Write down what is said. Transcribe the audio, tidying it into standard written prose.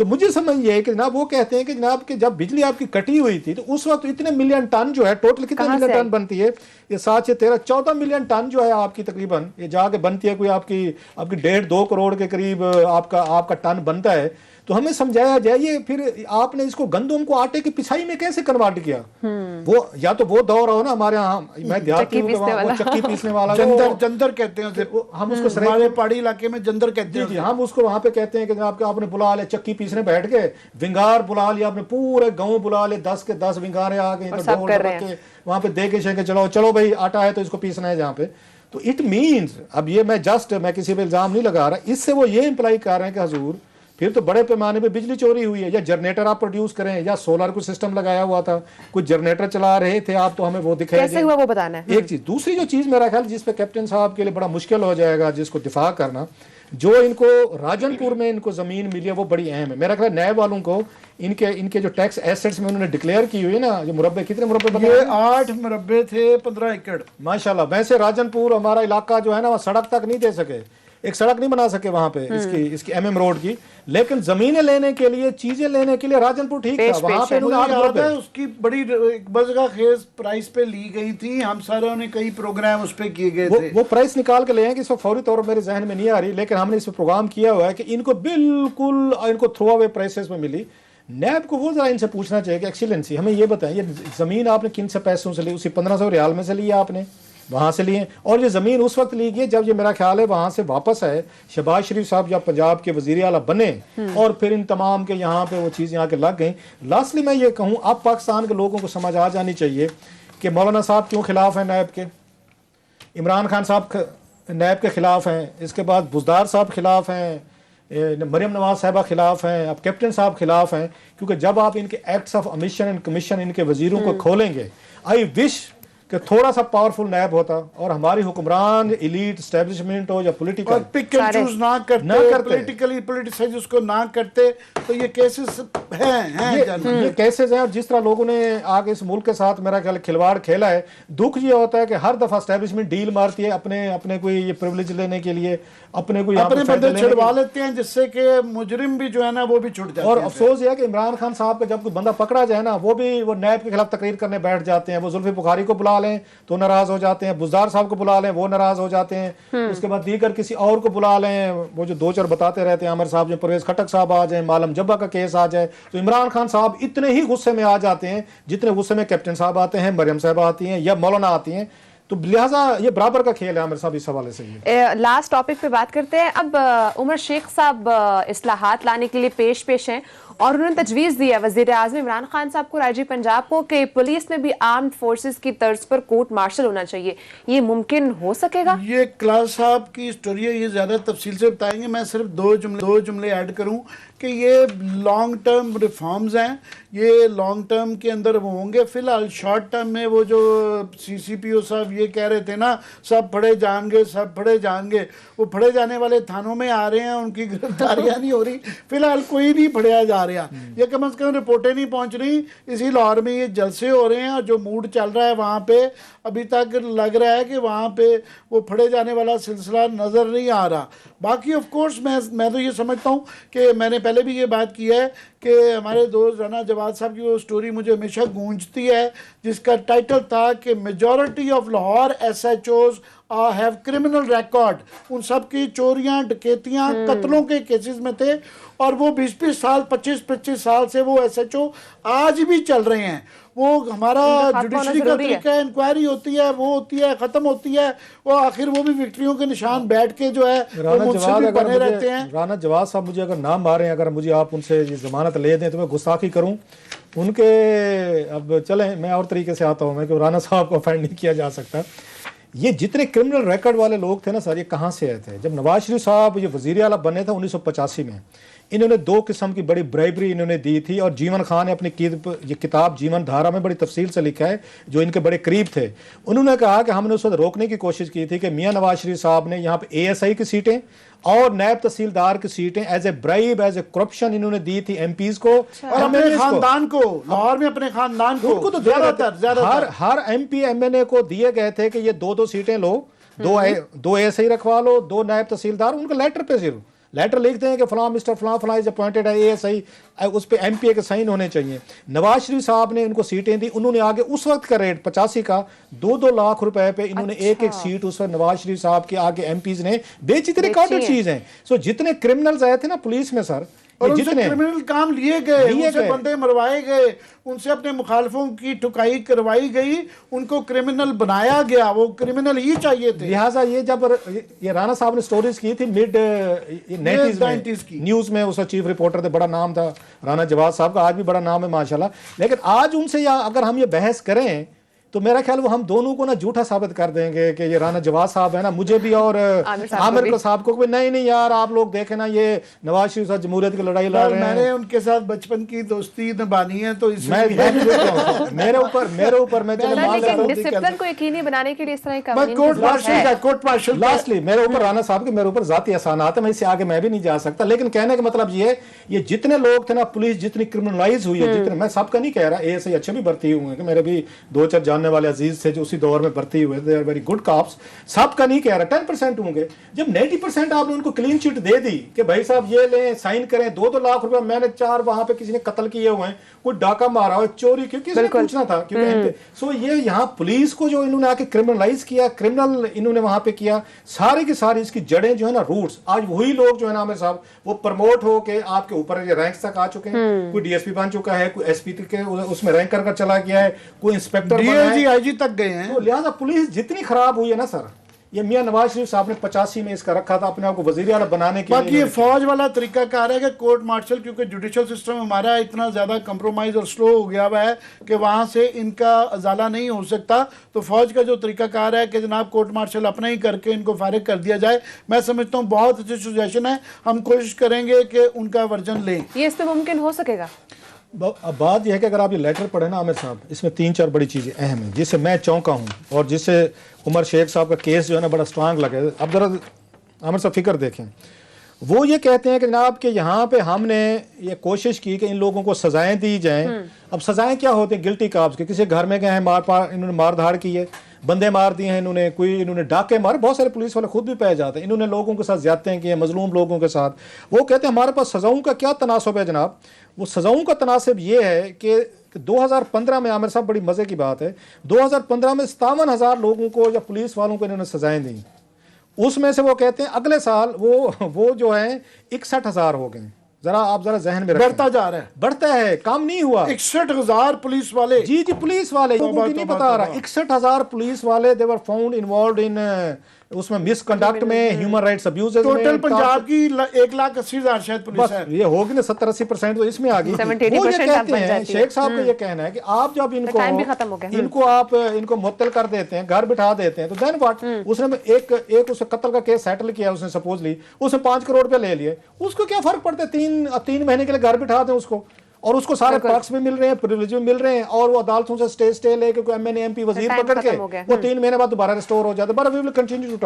तो मुझे समझ ये है कि जनाब वो कहते हैं कि जनाब कि जब बिजली आपकी कटी हुई थी तो उस वक्त इतने मिलियन टन जो है, टोटल कितने मिलियन टन बनती है, ये 7 से 13 14 मिलियन टन जो है आपकी तकरीबन ये जाके बनती है, कोई आपकी 1.5-2 करोड़ के करीब आपका टन बनता है। तो हमें समझाया जाए फिर आपने इसको गंदम को आटे की पिसाई में कैसे कन्वर्ट किया। वो या तो वो दौर हो ना हमारे यहाँ, मैं देहाती हूँ, वो चक्की पीसने वाला, जंदर कहते हैं हम उसको, हमारे पहाड़ी इलाके में जंदर कहते हैं। जी, हम उसको वहां पे कहते हैं कि आपने बुला लिया चक्की पीसने बैठ के, विंगार बुला लिया आपने, पूरे गांव बुला ले, 10 के 10 विंगारे आ गए, तो ढोल के वहां पे दे के शेंगे, चलो भाई आटा है तो इसको पीसना है जहाँ पे। तो इट मीन्स, अब ये मैं किसी पे इल्जाम नहीं लगा रहा, इससे वो ये इंप्लाई कर रहे हैं कि हजूर फिर तो बड़े पैमाने पे बिजली चोरी हुई है, या जनरेटर आप प्रोड्यूस करें, या सोलर को सिस्टम लगाया हुआ था, कुछ जनरेटर चला रहे थे आप, तो हमें वो दिखाया कैसे हुआ वो बताना है। एक चीज। दूसरी जो चीज मेरा ख्याल जिस पे कैप्टन साहब के लिए बड़ा मुश्किल हो जाएगा जिसको दिफा करना, जो इनको राजनपुर में इनको जमीन मिली है वो बड़ी अहम है। मेरा ख्याल नैब वालों को इनके जो टैक्स एसेट्स में उन्होंने डिक्लेयर की हुई है ना, जो मुरब्बे, कितने मुरब्बे बने? 8 मुरब्बे थे, 15 एकड़ माशाल्लाह। वैसे राजनपुर हमारा इलाका जो है ना, वह सड़क तक नहीं दे सके, एक सड़क नहीं बना सके वहां पे इसकी MM रोड की, लेकिन जमीनें लेने के लिए, चीजें लेने के लिए राजनपुर ठीक था। वहां पे उसकी बड़ी बजगा खेज प्राइस पे ली गई थी, हम सारे ने कई प्रोग्राम उस पे किए गए थे। वो प्राइस निकाल के ले आए कि इस फौरी तौर पर मेरे जहन में नहीं आ रही, लेकिन हमने इस पर प्रोग्राम किया हुआ है कि इनको बिल्कुल इनको थ्रो अवे प्राइसेस में मिली। नैब को वो जरा इनसे पूछना चाहिए कि एक्सीलेंसी हमें ये बताएं, ये जमीन आपने किन से पैसों से ली? उसी 1500 रियाल में से लिया आपने, वहाँ से लिए, और ये ज़मीन उस वक्त ली गई जब ये मेरा ख्याल है वहाँ से वापस आए शहबाज शरीफ साहब जब पंजाब के वज़ीर आला बने, और फिर इन तमाम के यहाँ पे वो चीज़ यहाँ के लग गई। लास्टली मैं ये कहूँ, अब पाकिस्तान के लोगों को समझ आ जानी चाहिए कि मौलाना साहब क्यों खिलाफ हैं नैब के, इमरान खान साहब नैब के खिलाफ हैं, इसके बाद बुजदार साहब खिलाफ हैं, मरियम नवाज साहबा खिलाफ हैं, अब कैप्टन साहब खिलाफ हैं, क्योंकि जब आप इनके acts of omission and commission इनके वजीरों को खोलेंगे, आई विश कि थोड़ा सा पावरफुल नैब होता और हमारी हुक्मरान एलीट एस्टेब्लिशमेंट हो या पॉलिटिकल, और पिक एंड चूज ना करते पॉलिटिकली पॉलिटिसाइज उसको ना करते, तो ये केसेस हैं ये केसेस हैं। और जिस तरह लोगों ने आगे इस मुल्क के साथ मेरा ख्याल खिलवाड़ खेला है, दुख ये होता है कि हर दफा एस्टेब्लिशमेंट डील मारती है अपने कोई ये प्रिविलेज लेने के लिए, अपने बंदे छुड़वा लेते हैं, जिससे कि मुजरिम भी जो है ना वो भी छुट जाते हैं। और अफसोस यह है कि इमरान खान साहब का जब कोई बंदा पकड़ा जाए ना, वो नैब के खिलाफ तकरीर करने बैठ जाते हैं, वो जुल्फी बुखारी को बुला लें तो नाराज हो जाते हैं, बुजदार साहब को बुला लें वो नाराज हो जाते हैं, उसके बाद दीगर किसी और को बुला लें, वो जो 2-4 बताते रहते हैं, आमिर साहब, जो परवेज खटक साहब आ जाए, मालम जब्बा का केस आ जाए, तो इमरान खान साहब इतने ही गुस्से में आ जाते हैं जितने गुस्से में कैप्टन साहब आते हैं, मरियम साहब आती हैं या मौलाना आती हैं। तो लिहाजा ये बराबर का खेल है आमिर साहब इस हवाले से। लास्ट टॉपिक पे बात करते हैं। अब उमर शेख साहब इस्लाहात लाने के लिए पेश हैं और उन्होंने तजवीज़ दी है वज़ीर आज़म इमरान खान साहब को, राजी पंजाब को, कि पुलिस में भी आर्म्ड फोर्सेस की तर्ज पर कोर्ट मार्शल होना चाहिए। ये मुमकिन हो सकेगा? ये क्लास साहब की स्टोरी है, ये ज़्यादा तफसील से बताएंगे। मैं सिर्फ दो जुमले ऐड करूं कि ये लॉन्ग टर्म रिफॉर्म्स हैं, ये लॉन्ग टर्म के अंदर वो होंगे। फिलहाल शॉर्ट टर्म में वो जो CCPO साहब ये कह रहे थे ना, सब फड़े जाएंगे, वो फड़े जाने वाले थानों में आ रहे हैं, उनकी गिरफ्तारियां नहीं हो रही, फिलहाल कोई नहीं फड़िया जा रहा, ये कम से कम रिपोर्टें नहीं पहुंच रही। इसी लाहौर में ये जलसे हो रहे हैं और जो मूड चल रहा है वहाँ पे, अभी तक लग रहा है कि वहाँ पे वो फड़े जाने वाला सिलसिला नज़र नहीं आ रहा। बाकी ऑफ कोर्स मैं तो ये समझता हूँ कि मैंने पहले भी ये बात की है कि हमारे दोस्त राना जवाद साहब की वो स्टोरी मुझे हमेशा गूंजती है, जिसका टाइटल था कि majority of Lahore SHOs have criminal record. उन सब की चोरियां, डकैतियां, कत्लों के केसेस में थे, और वो 20-20 साल, 25-25 साल से वो SHO आज भी चल रहे हैं। वो हमारा जुडिशरी का तरीका है, इंक्वायरी होती है, वो होती है, ख़त्म होती है, वो आखिर वो भी विक्ट्रियों के निशान बैठ के जो है वो मुझसे भी बने रहते हैं। राना जवाद साहब मुझे अगर नाम मारें, अगर मुझे आप उनसे ये जमानत ले दें तो मैं गुस्ताखी करूं उनके। अब चलें, मैं और तरीके से आता हूँ, मैं कि राना साहब को ऑफेंड नहीं किया जा सकता। ये जितने क्रिमिनल रिकॉर्ड वाले लोग थे ना सर, ये कहाँ से आए थे? जब नवाज शरीफ साहब ये वज़ीर आला बने थे 1985 में, इन्होंने 2 किस्म की बड़ी ब्राइबरी इन्होंने दी थी, और जीवन खान ने अपनी ये किताब जीवन धारा में बड़ी तफसील से लिखा है, जो इनके बड़े करीब थे। उन्होंने कहा कि हमने उस वक्त रोकने की कोशिश की थी कि मियाँ नवाज शरीफ साहब ने यहाँ पे ASI की सीटें और नायब तहसीलदार की सीटें as a bribe, as a corruption इन्होंने दी थी MPs को और अपने खानदान को, लाहौर में अपने खानदान को। उनको तो ज्यादातर हर MP MNA को दिए गए थे कि ये 2-2 सीटें लो, 2 ASI रखवा लो, 2 नायब तहसीलदार, उनका लेटर पे सिर्फ लेटर लिखते हैं कि फलां मिस्टर फलां इज अपॉइंटेड है ASI, उस पर MPA के साइन होने चाहिए। नवाज शरीफ साहब ने इनको सीटें दी, उन्होंने आगे उस वक्त का रेट 85 का 2-2 लाख रुपए पे इन्होंने एक सीट उस वक्त नवाज शरीफ साहब के आगे MPs ने बेची थी। रिकॉर्डेड चीज है। सो जितने क्रिमिनल्स आए थे ना पुलिस में सर, और ये उनसे जितने क्रिमिनल काम लिए गए, उनसे बंदे मरवाए गए, उनसे अपने मुखालफों की ठुकाई करवाई गई, उनको क्रिमिनल बनाया गया, वो क्रिमिनल ही चाहिए थे। लिहाजा ये जब ये राणा साहब ने स्टोरीज की थी मिड 90s की न्यूज में, उसका चीफ रिपोर्टर थे, बड़ा नाम था राणा जवाद साहब का, आज भी बड़ा नाम है माशाल्लाह। लेकिन आज उनसे अगर हम ये बहस करें तो मेरा ख्याल वो हम दोनों को ना झूठा साबित कर देंगे कि ये राणा जवाद साहब है ना, मुझे भी और आमिर साहब को नहीं यार आप लोग देखें ना, ये नवाज शरीफ साहब जमहूरियत की लड़ाई लड़ रहे हैं। मैंने उनके साथ बचपन की दोस्ती निभानी है तो मैं भी देखता हूं। मेरे ऊपर मैं चलो मान लेता हूं। डिसिप्लिन को यकीनी बनाने के लिए इस तरह की कोर्ट मार्शल लास्टली मेरे ऊपर राणा साहब के मेरे ऊपर जाती एहसानात है, मैं इससे आगे मैं भी नहीं जा सकता। लेकिन कहने का मतलब ये जितने लोग थे ना, पुलिस जितनी क्रिमिनलाइज हुई है, जितने, मैं सबका नहीं कह रहा, ASI अच्छे भी भर्ती हुए हैं, मेरे भी 2-4 जानने वाले अजीज थे उसी दौर में भर्ती हुए, they are very good cops, सबका नहीं कह रहा, 10% होंगे। जब 90% आपने उनको क्लीन चिट दे दी कि भाई साहब ये लें, साइन करें, 2-2 लाख रुपए, मैंने 4 वहां पे किसी ने कत्ल किए हुए हैं, कोई डाका मारा हो, चोरी, क्योंकि इसने पूछना था क्योंकि सो ये यहाँ पुलिस को जो इन्होंने आके क्रिमिनलाइज किया, क्रिमिनल इन्होंने वहां पे किया, सारी की सारी इसकी जड़ें जो है ना, रूट्स, आज वही लोग जो है ना आमिर साहब, वो प्रमोट हो के आपके ऊपर रैंक्स तक आ चुके हैं। कोई DSP बन चुका है, कोई SP के उसमें रैंक कर चला गया है, कोई इंस्पेक्टर DIG तक गए हैं। तो लिहाजा पुलिस जितनी खराब हुई है ना सर, ये मियां नवाज शरीफ साहब ने 85 में इसका रखा था अपने आप को वजीर आला बनाने के लिए। बाकी ये फौज वाला तरीका कार है कि कोर्ट मार्शल, क्योंकि जुडिशल सिस्टम हमारा इतना ज्यादा कंप्रोमाइज और स्लो हो गया हुआ है कि वहां से इनका अजाला नहीं हो सकता, तो फौज का जो तरीका कार है कि जनाब कोर्ट मार्शल अपना ही करके इनको फारिग कर दिया जाए, मैं समझता हूँ बहुत अच्छी सुजेशन है। हम कोशिश करेंगे कि उनका वर्जन लें। ये इस पे मुमकिन हो सकेगा? अब बात यह है कि अगर आप ये लेटर पढ़े ना आमिर साहब, इसमें 3-4 बड़ी चीज़ें अहम हैं जिससे मैं चौंका हूँ और जिससे उमर शेख साहब का केस जो है ना बड़ा स्ट्रांग लगे। अब जरा आमिर साहब फिक्र देखें, वो ये कहते हैं कि जनाब कि यहाँ पे हमने ये कोशिश की कि इन लोगों को सजाएं दी जाएं। अब सजाएं क्या होती हैं? गिल्टी काब्स के, किसी घर में गए हैं, इन्होंने मार धाड़ की है, बंदे मार दिए हैं इन्होंने डाके मारे, बहुत सारे पुलिस वाले खुद भी पाए जाते हैं, इन्होंने लोगों के साथ ज्यादतियां की हैं, मजलूम लोगों के साथ। वो कहते हैं हमारे पास सजाओं का क्या तनासब है जनाब? वो सजाओं का तनासब ये है कि 2015 में आमिर साहब, बड़ी मजे की बात है, 2015 में 57,000 लोगों को या पुलिस वालों को इन्होंने सजाएं दी। उसमें से वो कहते हैं अगले साल वो जो है 61,000 हो गए। आप जरा जहन में बढ़ता जा रहा है, बढ़ता है, कम नहीं हुआ। 61,000 पुलिस वाले, जी पुलिस वाले, लोगों की नहीं बता रहा, 61,000 पुलिस वाले दे वर फाउंड इन्वॉल्व्ड इन उसमें मिसकंडक्ट में, ह्यूमन राइट्स अब्यूज में। टोटल पंजाब की 1,80,000 शायद पुलिस है। ये होगी ना 70-80% तो इसमें आ गई। वो ये कहते हैं, शेख साहब का ये कहना है कि आप जब इनको मुअत्तल कर देते हैं, घर बिठा देते हैं, तो देन व्हाट? उसने एक उसे कत्ल का केस सेटल किया उसने, सपोजली उसने 5 करोड़ रुपए ले लिए, उसको क्या फर्क पड़ता है? 3 महीने के लिए घर बिठा दें उसको, और उसको सारे पर्क्स भी मिल रहे हैं, प्रिविलेज भी मिल रहे हैं, और वो अदालतों से स्टे लेके MNA MP वजीर पकड़ के वो 3 महीने बाद दोबारा रिस्टोर हो जाता है। But we will continue to